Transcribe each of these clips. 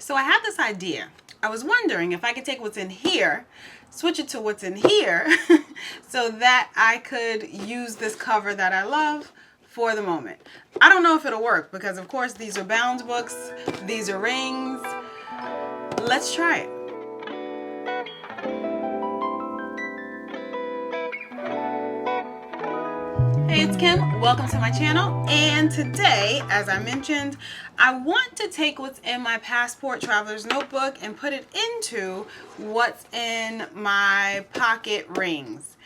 So I had this idea. I was wondering if I could take what's in here, switch it to what's in here, so that I could use this cover that I love for the moment. I don't know if it'll work because of course these are bound books, these are rings. Let's try it. Hey, it's Kim. Welcome to my channel. And today, as I mentioned, I want to take what's in my passport traveler's notebook and put it into what's in my pocket rings.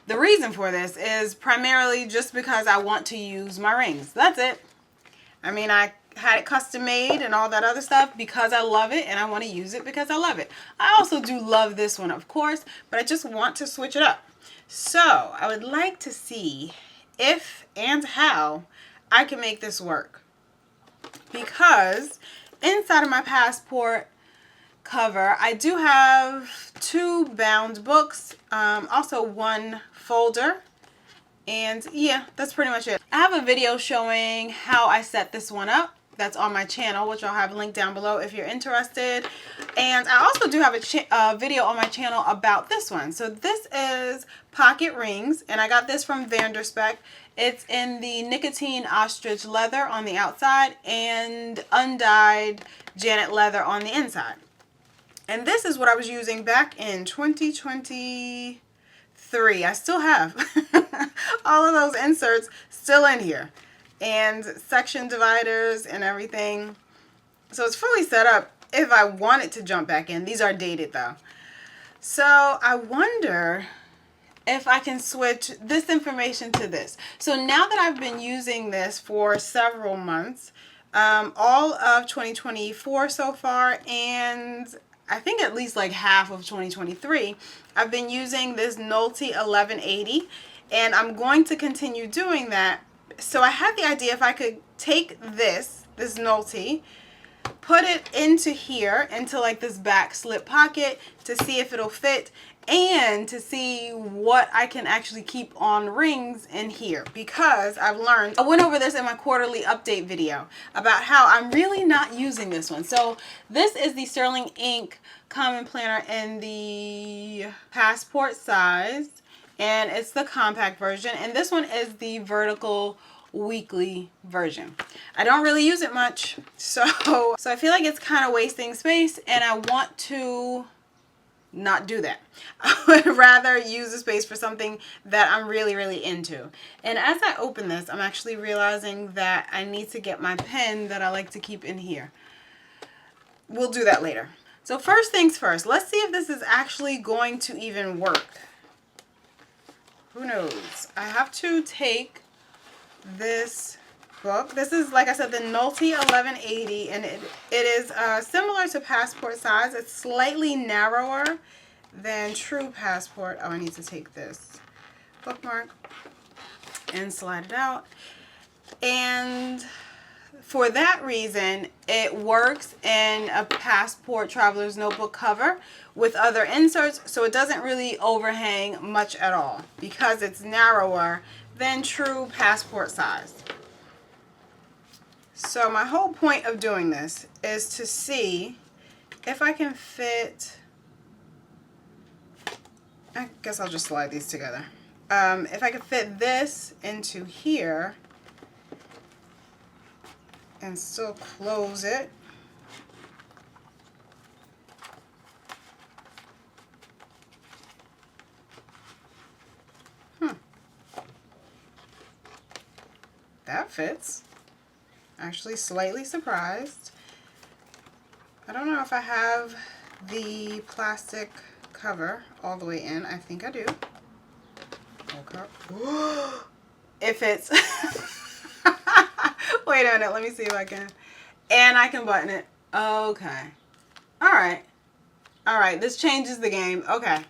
The reason for this is primarily just because I want to use my rings. That's it. I mean, I had it custom made and all that other stuff because I love it and I want to use it because I love it. I also do love this one, of course, but I just want to switch it up. So I would like to see if and how I can make this work, because inside of my passport cover I do have 2 bound books, also 1 folder, and yeah, that's pretty much it. I have a video showing how I set this one up. That's on my channel, which I'll have linked down below if you're interested. And I also do have a video on my channel about this one. So this is pocket rings, and I got this from Vanderspec. It's in the nicotine ostrich leather on the outside and undyed Janet leather on the inside. And this is what I was using back in 2023. I still have all of those inserts still in here, and section dividers and everything. So it's fully set up if I wanted to jump back in. These are dated though. So I wonder if I can switch this information to this. So now that I've been using this for several months, all of 2024 so far, and I think at least like half of 2023, I've been using this Nolte 1180, and I'm going to continue doing that. So I had the idea if I could take this Nolte, put it into here, into like this back slip pocket, to see if it'll fit, and to see what I can actually keep on rings in here, because I've learned, I went over this in my quarterly update video about how I'm really not using this one. So this is the Sterling Ink Common Planner in the passport size, and it's the compact version, and this one is the vertical weekly version. I don't really use it much, so I feel like it's kind of wasting space, and I want to not do that. I would rather use the space for something that I'm really into. And as I open this, I'm actually realizing that I need to get my pen that I like to keep in here. We'll do that later. So first things first, let's see if this is actually going to even work. Who knows? I have to take this book. This is, like I said, the Nolte 1180, and it is similar to passport size. It's slightly narrower than true passport. Oh, I need to take this bookmark and slide it out. And for that reason, it works in a passport traveler's notebook cover with other inserts, so it doesn't really overhang much at all because it's narrower than true passport size. So my whole point of doing this is to see if I can fit, I guess I'll just slide these together. If I can fit this into here and still close it. That fits. Actually slightly surprised. I don't know if I have the plastic cover all the way in. I think I do. Okay. It fits. Wait a minute, let me see if I can. And I can button it. Okay. Alright. Alright, this changes the game. Okay.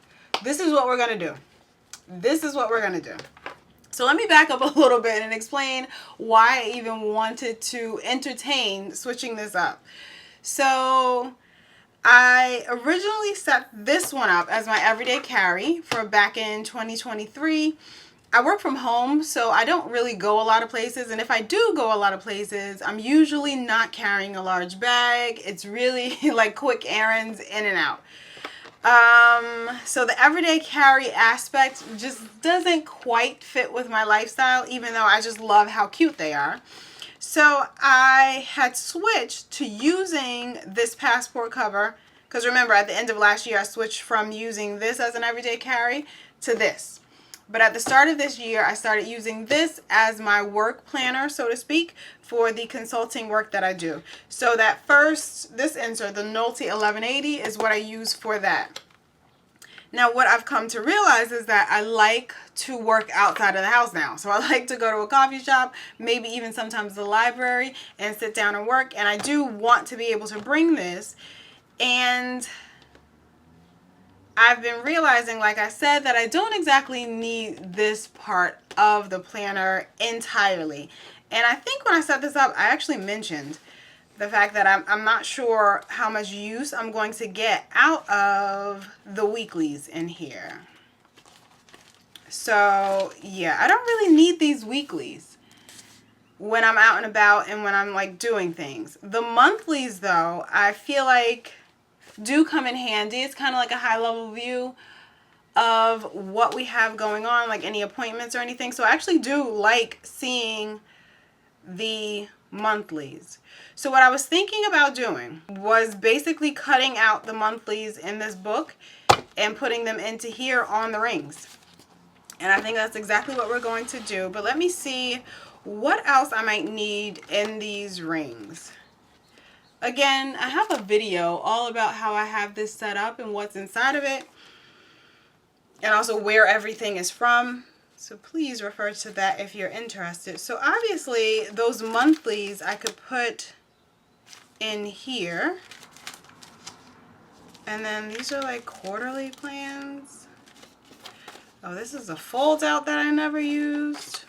This is what we're going to do. This is what we're going to do. So let me back up a little bit and explain why I even wanted to entertain switching this up. So I originally set this one up as my everyday carry for back in 2023. I work from home, so I don't really go a lot of places. And if I do go a lot of places, I'm usually not carrying a large bag. It's really like quick errands in and out. So the everyday carry aspect just doesn't quite fit with my lifestyle, even though I just love how cute they are. So I had switched to using this passport cover, because remember at the end of last year I switched from using this as an everyday carry to this. But at the start of this year I started using this as my work planner, so to speak, for the consulting work that I do. So that first, this insert, the Nolte 1180, is what I use for that. Now what I've come to realize is that I like to work outside of the house now. So I like to go to a coffee shop, maybe even sometimes the library, and sit down and work. And I do want to be able to bring this. And I've been realizing, like I said, that I don't exactly need this part of the planner entirely. And I think when I set this up, I actually mentioned the fact that I'm not sure how much use I'm going to get out of the weeklies in here. So yeah, I don't really need these weeklies when I'm out and about and when I'm like doing things. The monthlies though, I feel like do come in handy. It's kind of like a high level view of what we have going on, like any appointments or anything. So I actually do like seeing the monthlies. So what I was thinking about doing was basically cutting out the monthlies in this book and putting them into here on the rings. And I think that's exactly what we're going to do. But let me see what else I might need in these rings. Again, I have a video all about how I have this set up and what's inside of it, and also where everything is from. So please refer to that if you're interested. So obviously those monthlies I could put in here. And then these are like quarterly plans. Oh, this is a fold out that I never used.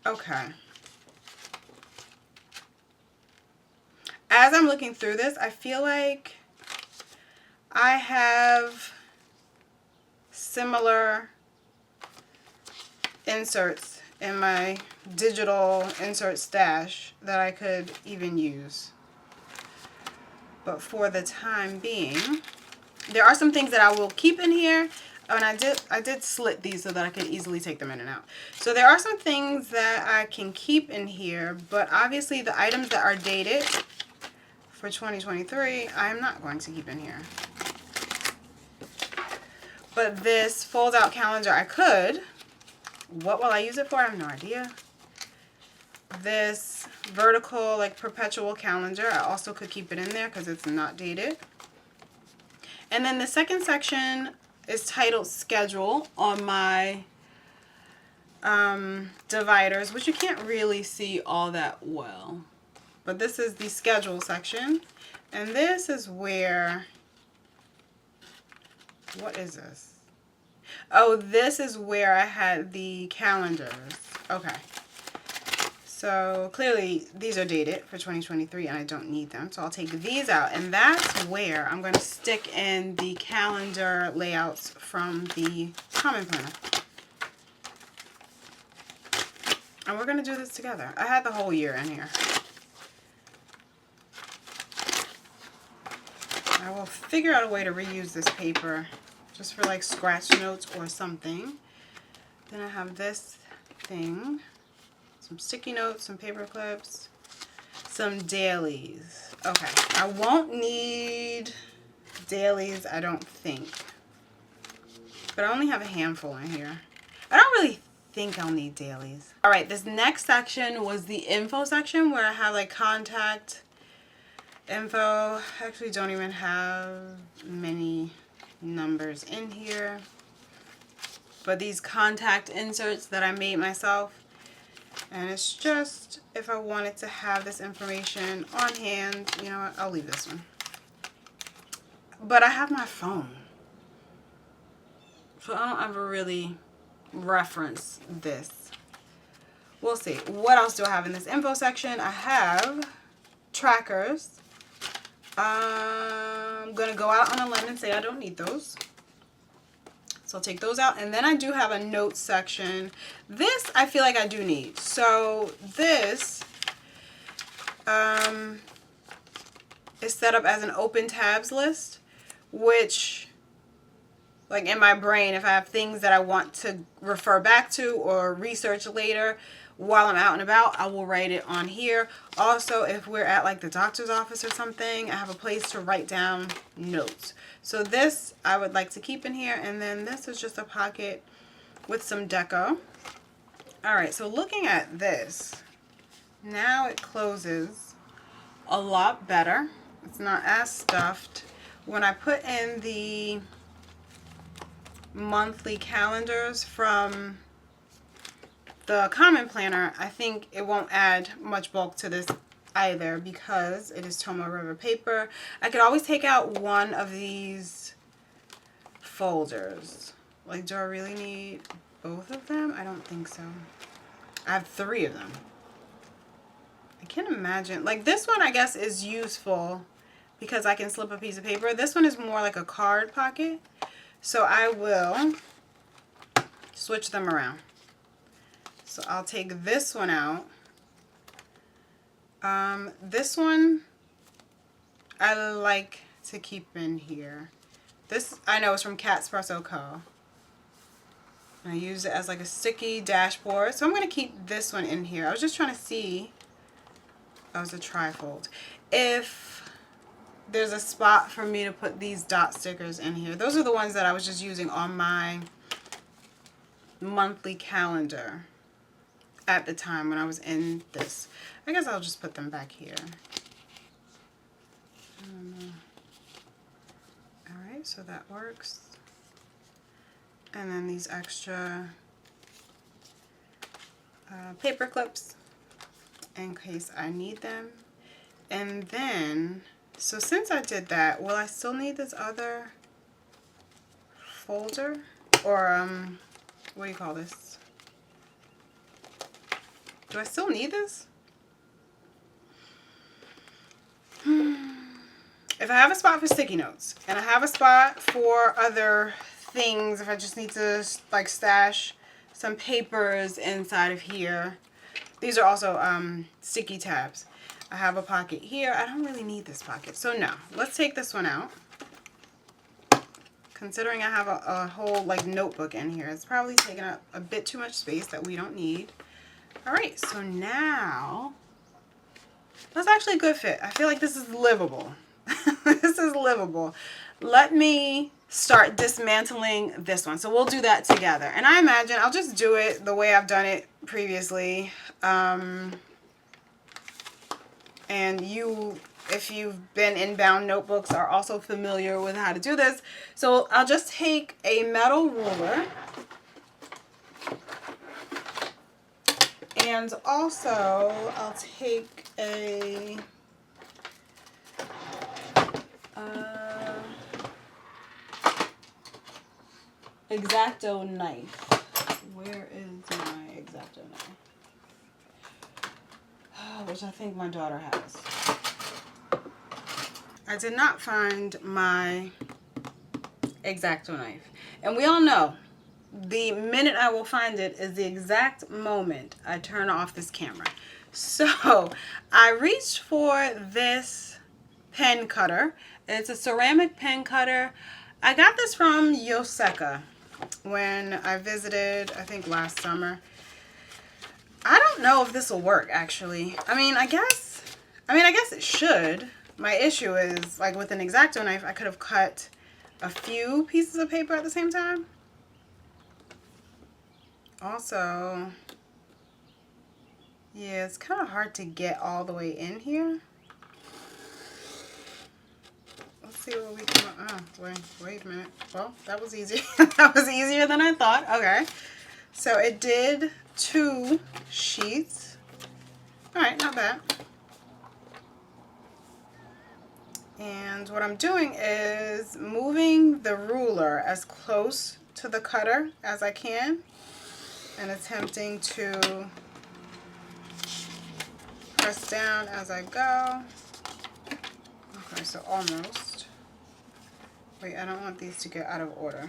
Okay. As I'm looking through this, I feel like I have similar inserts in my digital insert stash that I could even use. But for the time being, there are some things that I will keep in here. Oh, and I did slit these so that I could easily take them in and out. So there are some things that I can keep in here, but obviously the items that are dated for 2023, I'm not going to keep in here. But this fold out calendar I could. What will I use it for? I have no idea. This vertical, like perpetual calendar, I also could keep it in there because it's not dated. And then the second section is titled Schedule on my dividers, which you can't really see all that well. But this is the schedule section. And this is where, what is this? Oh, this is where I had the calendars. Okay. So clearly these are dated for 2023 and I don't need them. So I'll take these out, and that's where I'm going to stick in the calendar layouts from the Common Planner. And we're going to do this together. I had the whole year in here. I will figure out a way to reuse this paper just for like scratch notes or something. Then I have this thing, some sticky notes, some paper clips, some dailies. Okay, I won't need dailies, I don't think. But I only have a handful in here. I don't really think I'll need dailies. All right, this next section was the info section where I have like contact info. I actually don't even have many numbers in here. But these contact inserts that I made myself. And it's just if I wanted to have this information on hand, you know what, I'll leave this one. But I have my phone. So I don't ever really reference this. We'll see. What else do I have in this info section? I have trackers. I'm going to go out on a limb and say I don't need those. So I'll take those out. And then I do have a notes section. This I feel like I do need. So this is set up as an open tabs list, which, like in my brain, if I have things that I want to refer back to or research later while I'm out and about, I will write it on here. Also, if we're at like the doctor's office or something, I have a place to write down notes. So this I would like to keep in here, and then this is just a pocket with some deco. All right, so looking at this, now it closes a lot better. It's not as stuffed. When I put in the monthly calendars from the Common Planner, I think it won't add much bulk to this either because it is Tomoe River paper. I could always take out one of these folders. Like, do I really need both of them? I don't think so. I have 3 of them. I can't imagine. Like, this one I guess is useful because I can slip a piece of paper. This one is more like a card pocket. So I will switch them around. So I'll take this one out. This one I like to keep in here. This I know is from Catspresso Co. And I use it as like a sticky dashboard. So I'm going to keep this one in here. I was just trying to see. Oh, it's a trifold. If there's a spot for me to put these dot stickers in here. Those are the ones that I was just using on my monthly calendar at the time when I was in this. I guess I'll just put them back here. Alright, so that works. And then these extra paper clips in case I need them. And then, so since I did that, will I still need this other folder? Or, what do you call this? Do I still need this? If I have a spot for sticky notes, and I have a spot for other things, if I just need to like stash some papers inside of here. These are also sticky tabs. I have a pocket here. I don't really need this pocket. So no, let's take this one out. Considering I have a whole like notebook in here, it's probably taking up a bit too much space that we don't need. All right, so now that's actually a good fit. I feel like this is livable. This is livable. Let me start dismantling this one. So we'll do that together. And I imagine I'll just do it the way I've done it previously. And you, if you've been in bound notebooks, are also familiar with how to do this. So I'll just take a metal ruler. And also I'll take a X-Acto knife. Where is my X-Acto knife? Which I think my daughter has. I did not find my X-Acto knife. And we all know the minute I will find it is the exact moment I turn off this camera. So I reached for this pen cutter. It's a ceramic pen cutter. I got this from Yoseka when I visited, I think last summer. I don't know if this will work actually. I guess it should. My issue is like with an X-Acto knife, I could have cut a few pieces of paper at the same time. Also, yeah, it's kind of hard to get all the way in here. Let's see what we can, oh, wait a minute. Well, that was easy. That was easier than I thought. Okay. So it did 2 sheets. All right, not bad. And what I'm doing is moving the ruler as close to the cutter as I can and attempting to press down as I go. Okay, so almost. Wait, I don't want these to get out of order.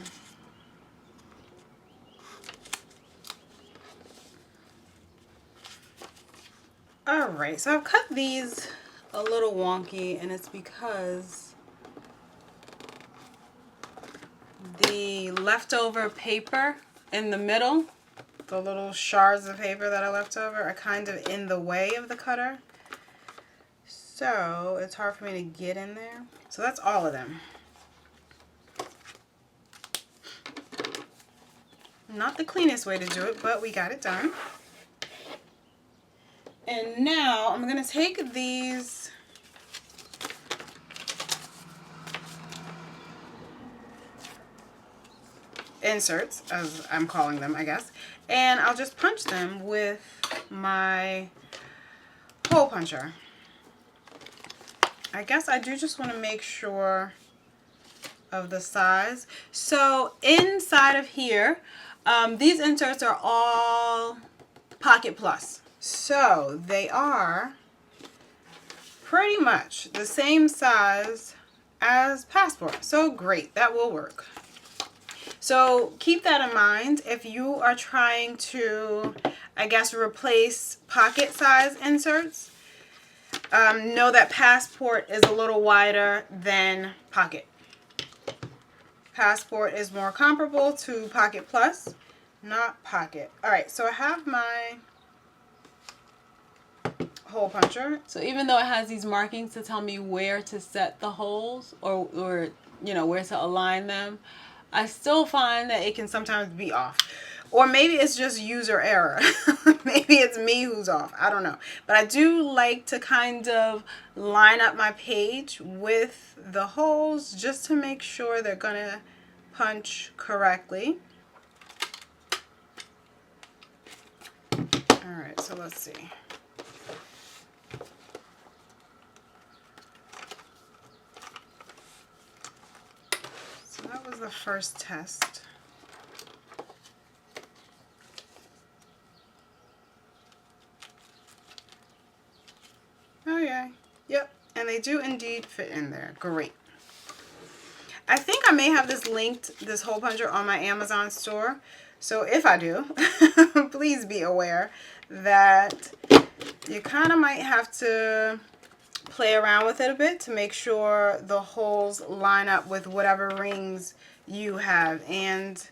Alright, so I've cut these a little wonky, and it's because the leftover paper in the middle, the little shards of paper that are left over, are kind of in the way of the cutter. So it's hard for me to get in there. So that's all of them. Not the cleanest way to do it, but we got it done. And now I'm going to take these inserts, as I'm calling them, I guess, and I'll just punch them with my hole puncher. I guess I do just want to make sure of the size. So inside of here, these inserts are all Pocket Plus. So they are pretty much the same size as Passport. So great, that will work. So keep that in mind if you are trying to, I guess, replace pocket size inserts. Know that Passport is a little wider than Pocket. Passport is more comparable to Pocket Plus, not Pocket. Alright, so I have my hole puncher. So even though it has these markings to tell me where to set the holes or you know, where to align them, I still find that it can sometimes be off. Or maybe it's just user error. Maybe it's me who's off. I don't know. But I do like to kind of line up my page with the holes just to make sure they're going to punch correctly. Alright, so let's see. So that was the first test. Oh yeah, yep, and they do indeed fit in there. Great. I think I may have this linked, this hole puncher, on my Amazon store. So if I do, please be aware that you kind of might have to play around with it a bit to make sure the holes line up with whatever rings you have. And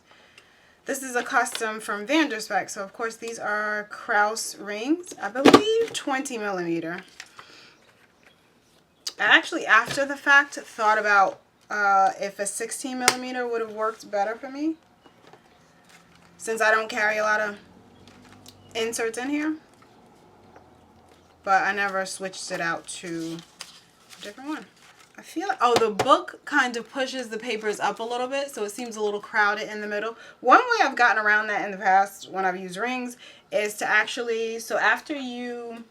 this is a custom from Vanderspec, so of course these are Krause rings, I believe 20 millimeter. I actually, after the fact, thought about if a 16 millimeter would have worked better for me, since I don't carry a lot of inserts in here. But I never switched it out to a different one. I feel like, oh, the book kind of pushes the papers up a little bit, so it seems a little crowded in the middle. One way I've gotten around that in the past when I've used rings is to actually, so after you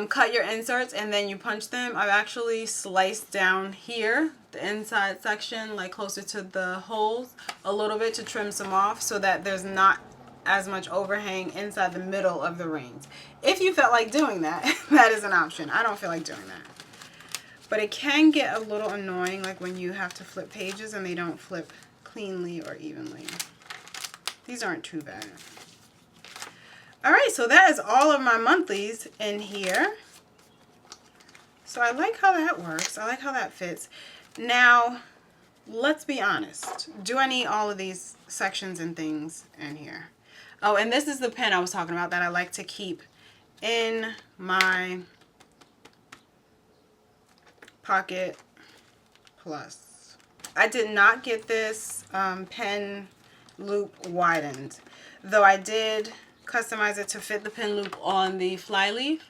cut your inserts and then you punch them, I've actually sliced down here, the inside section, like closer to the holes, a little bit to trim some off so that there's not as much overhang inside the middle of the rings. If you felt like doing that, that is an option. I don't feel like doing that. But it can get a little annoying, like when you have to flip pages and they don't flip cleanly or evenly. These aren't too bad. Alright, so that is all of my monthlies in here. So I like how that works. I like how that fits. Now, let's be honest. Do I need all of these sections and things in here? Oh, and this is the pen I was talking about that I like to keep in my Pocket Plus. I did not get this pen loop widened, though I did customize it to fit the pen loop on the flyleaf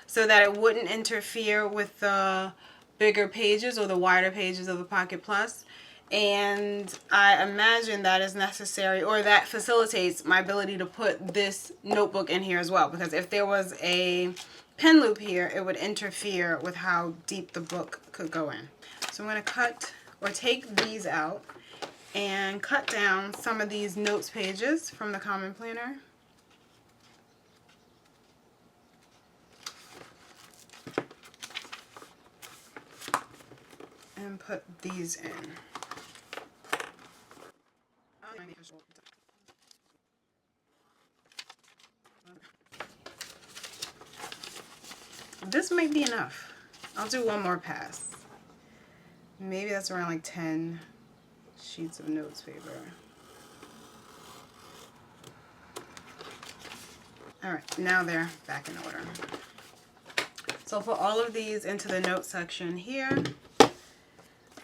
so that it wouldn't interfere with the bigger pages or the wider pages of the Pocket Plus. And I imagine that is necessary, or that facilitates my ability to put this notebook in here as well, because if there was a pen loop here, it would interfere with how deep the book could go in. So I'm going to cut or take these out and cut down some of these notes pages from the Common Planner. And put these in. might be enough. I'll do one more pass. Maybe that's around like 10 sheets of notes paper. Alright, now they're back in order. So I'll put all of these into the note section here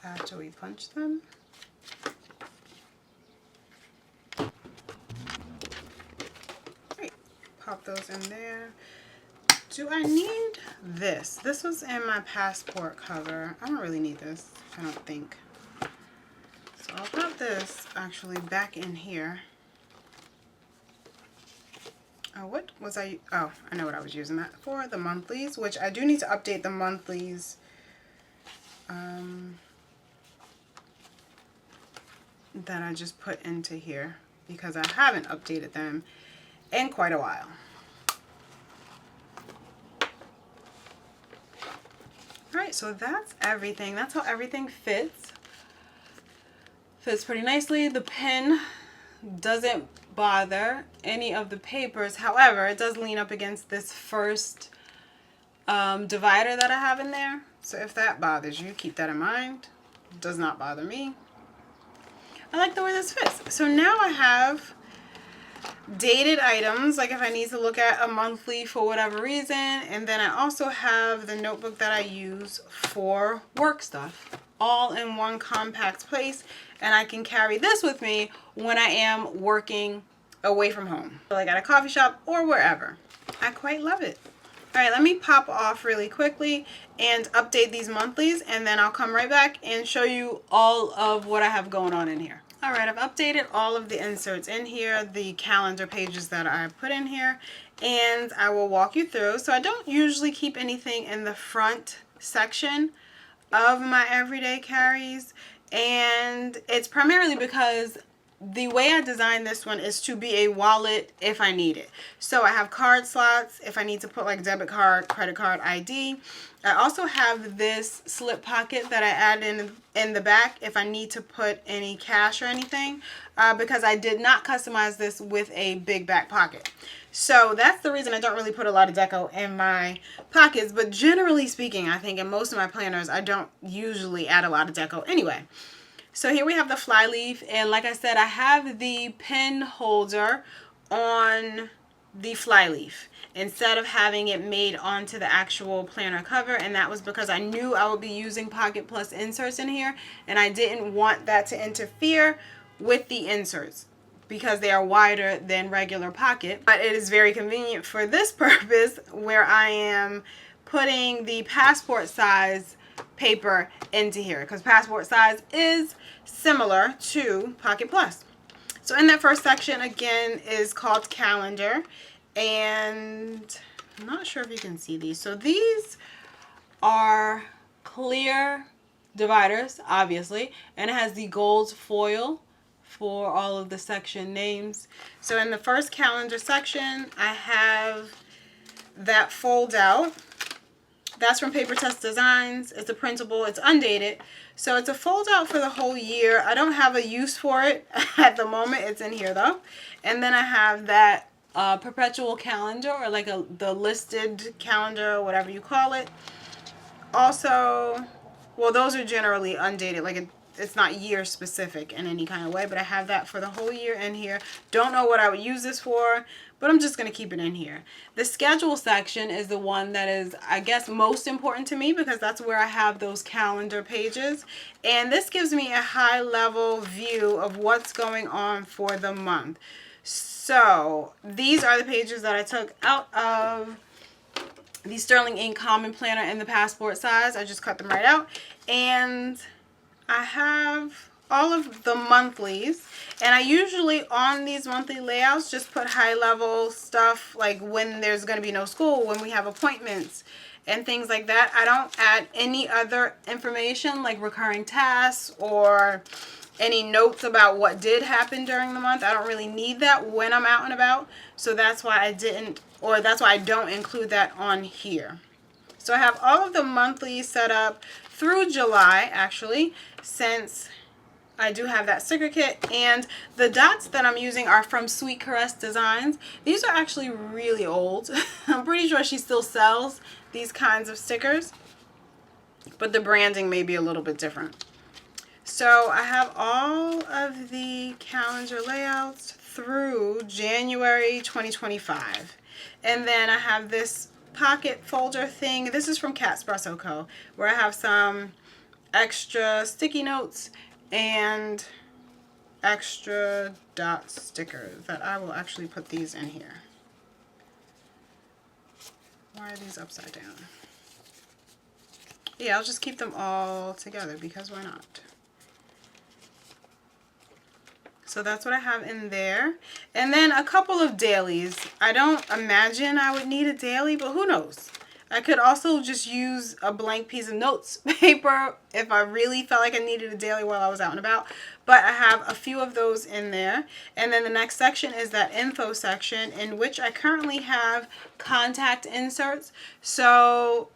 after we punch them. Great. Pop those in there. Do I need this? This was in my passport cover. I don't really need this, I don't think. So I'll put this actually back in here. Oh, what was I? Oh, I know what I was using that for. The monthlies, which I do need to update the monthlies. That I just put into here because I haven't updated them in quite a while. Alright, so that's everything. That's how everything fits. Fits pretty nicely. The pen doesn't bother any of the papers. However, it does lean up against this first divider that I have in there. So if that bothers you, keep that in mind. It does not bother me. I like the way this fits. So now I have dated items, like if I need to look at a monthly for whatever reason, and then I also have the notebook that I use for work stuff, all in one compact place, and I can carry this with me when I am working away from home, like at a coffee shop or wherever. I quite love it. All right, let me pop off really quickly and update these monthlies, and then I'll come right back and show you all of what I have going on in here. All right, I've updated all of the inserts in here, the calendar pages that I put in here, and I will walk you through. So I don't usually keep anything in the front section of my everyday carries, and it's primarily because the way I designed this one is to be a wallet if I need it. So I have card slots if I need to put like debit card, credit card, ID. I also have this slip pocket that I add in the back if I need to put any cash or anything, because I did not customize this with a big back pocket. So that's the reason I don't really put a lot of deco in my pockets. But generally speaking, I think in most of my planners, I don't usually add a lot of deco anyway. So here we have the fly leaf, and like I said, I have the pen holder on the fly leaf instead of having it made onto the actual planner cover, and that was because I knew I would be using Pocket Plus inserts in here, and I didn't want that to interfere with the inserts because they are wider than regular Pocket. But it is very convenient for this purpose where I am putting the passport size paper into here because passport size is similar to Pocket Plus. So in that first section again is called calendar, and I'm not sure if you can see these. So these are clear dividers, obviously, and it has the gold foil for all of the section names. So in the first calendar section, I have that fold out. That's from Paper Test Designs. It's a printable, it's undated. So it's a fold out for the whole year. I don't have a use for it at the moment. It's in here though. And then I have that perpetual calendar, or like the listed calendar, or whatever you call it. Also, well, those are generally undated. Like it's not year specific in any kind of way, but I have that for the whole year in here. Don't know what I would use this for, but I'm just going to keep it in here. The schedule section is the one that is, I guess, most important to me because that's where I have those calendar pages. And this gives me a high level view of what's going on for the month. So these are the pages that I took out of the Sterling Ink Common Planner in the passport size. I just cut them right out. And I have all of the monthlies, and I usually on these monthly layouts just put high level stuff like when there's going to be no school, when we have appointments and things like that. I don't add any other information like recurring tasks or any notes about what did happen during the month. I don't really need that when I'm out and about, so that's why I didn't, or that's why I don't include that on here. So I have all of the monthlies set up through July, actually, since I do have that sticker kit, and the dots that I'm using are from Sweet Caress Designs. These are actually really old. I'm pretty sure she still sells these kinds of stickers, but the branding may be a little bit different. So I have all of the calendar layouts through January 2025. And then I have this pocket folder thing. This is from Catspresso Co., where I have some extra sticky notes and extra dot stickers that I will actually put these in here. Why are these upside down? Yeah, I'll just keep them all together because why not? So that's what I have in there. And then a couple of dailies. I don't imagine I would need a daily, but who knows? I could also just use a blank piece of notes paper if I really felt like I needed a daily while I was out and about. But I have a few of those in there. And then the next section is that info section, in which I currently have contact inserts. So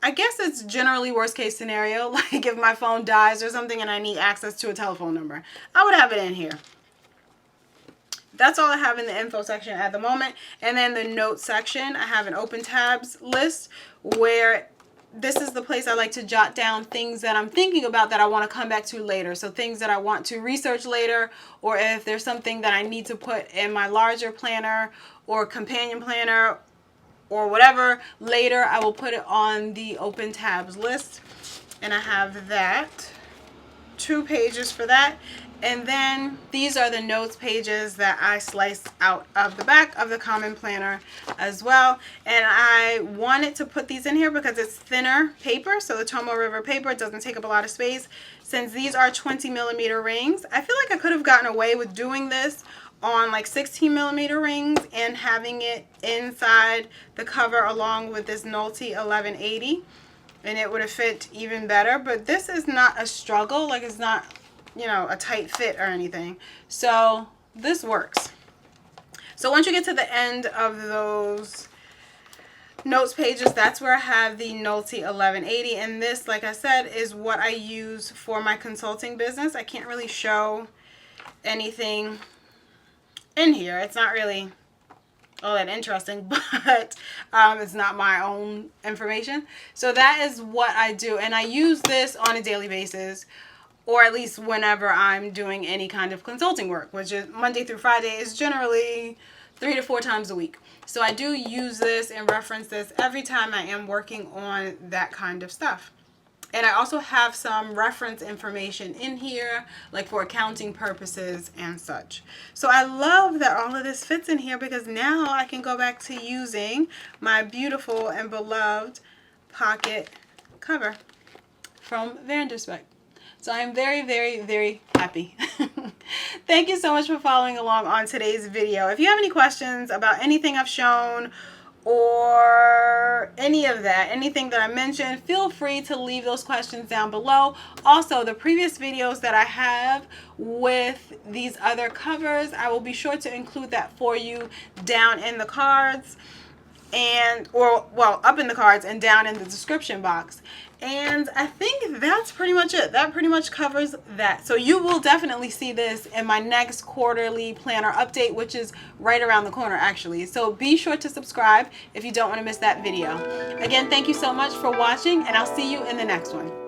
I guess it's generally worst case scenario, like if my phone dies or something and I need access to a telephone number, I would have it in here. That's all I have in the info section at the moment. And then the notes section, I have an open tabs list where this is the place I like to jot down things that I'm thinking about that I want to come back to later. So things that I want to research later, or if there's something that I need to put in my larger planner or companion planner or whatever later, I will put it on the open tabs list. And I have that, 2 pages for that. And then these are the notes pages that I sliced out of the back of the Common Planner as well. And I wanted to put these in here because it's thinner paper. So the Tomoe River paper doesn't take up a lot of space. Since these are 20mm rings, I feel like I could have gotten away with doing this on like 16mm rings and having it inside the cover along with this Nolte 1180. And it would have fit even better. But this is not a struggle. Like, it's not, you know, a tight fit or anything. So this works. So once you get to the end of those notes pages, that's where I have the Nolte 1180. And this, like I said, is what I use for my consulting business. I can't really show anything in here. It's not really all that interesting, but it's not my own information. So that is what I do. And I use this on a daily basis, or at least whenever I'm doing any kind of consulting work, which is Monday through Friday, is generally 3 to 4 times a week. So I do use this and reference this every time I am working on that kind of stuff. And I also have some reference information in here, like for accounting purposes and such. So I love that all of this fits in here, because now I can go back to using my beautiful and beloved pocket cover from Vanderspeck. So I'm very, very, very happy. Thank you so much for following along on today's video. If you have any questions about anything I've shown or any of that, anything that I mentioned, feel free to leave those questions down below. Also, the previous videos that I have with these other covers, I will be sure to include that for you down in the cards, and up in the cards and down in the description box. And I think that's pretty much it. That pretty much covers that. So you will definitely see this in my next quarterly planner update, which is right around the corner actually. So be sure to subscribe if you don't want to miss that video. Again, thank you so much for watching, and I'll see you in the next one.